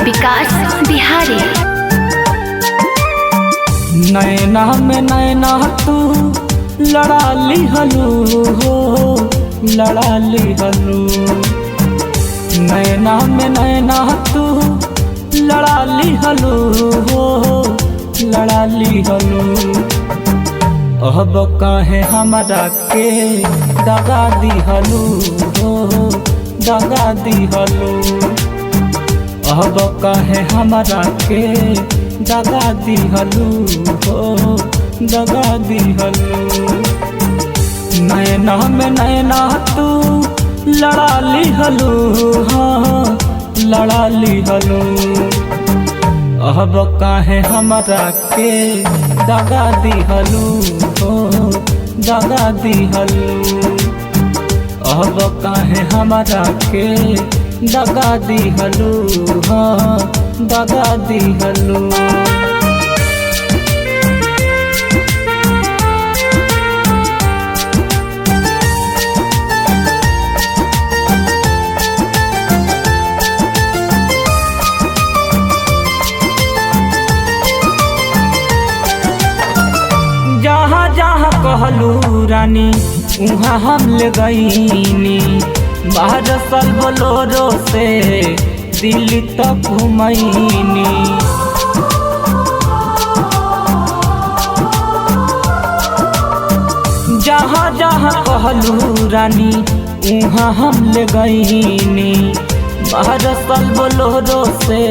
विकास बिहारी। नैना में नैना तू लड़ा ली हलू हो, लड़ा ली हलू। नैना में नैना तू लड़ा ली हलू हो, लड़ा ली हलू। अब काहे हमरा के दगा दी हलू हो, दगा दी हलू। अब काहे हमरा के दगा दी हलू हो, दगा दी हलू। नैना में नैना तू लड़ा ली हलू, हाँ लड़ा ली हलू। अब काहे हमरा के दगा दी हलू हो, दगा दी हलू। अब काहे हमरा के दगा दी हलू, हाँ दगा दी हलू। जहाँ जहाँ कहलू रानी उहाँ हम ले गईनी। बाहर सल बोलोरो से दिल्ली तक घुमैनी। जहाँ जहाँ कहलू रानी उहाँ हम ले गईनी। बाहर सल बोलोरो से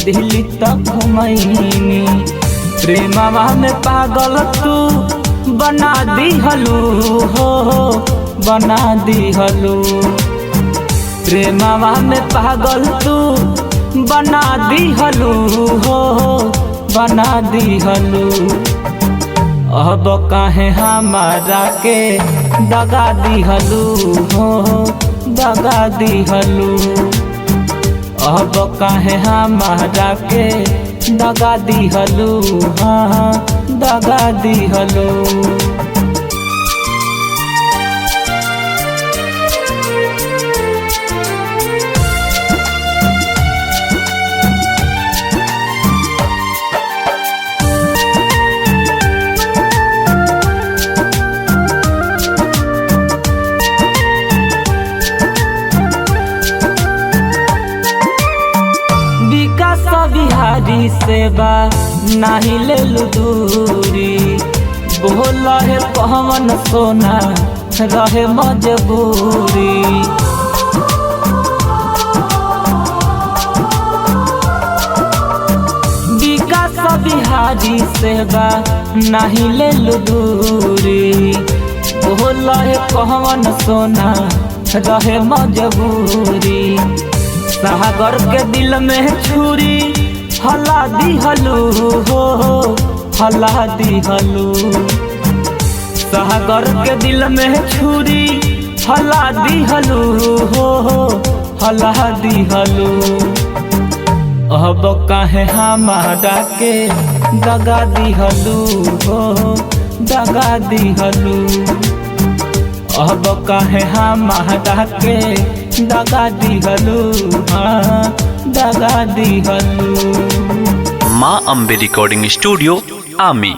दिल्ली तक घुमैनी। प्रेमवा में पागल तू बना दी हलू हो, बना दी हलू। प्रेमवा में पागल तू बना दी हलू हो, बना दी हलू। अब काहे हमारा के दगा दी हलू हो, दगा दी हलू। अब काहे हमारा के दगा दी हलू, हाँ दगा दी हलू। विकास बिहारी सेवा नाही ले लू दूरी। बोल है कहवन सोना रहे मजबूरी। विकास बिहारी सेवा नाही ले लू दूरी। बोल है कहवन सोना रहे मजबूरी। सागर के दिल में छुरी हला दी हलू हो, हला दी हलू। सागर के दिल में छुरी हला दी हलू हो, हला दी हलू। अब काहे हमारा के दगा दी हलू हो, दगा दी हलू। अब काहे हमारा के दगा दी हलू, हाँ दगा दी हलू। माँ अम्बे रिकॉर्डिंग स्टूडियो आमी।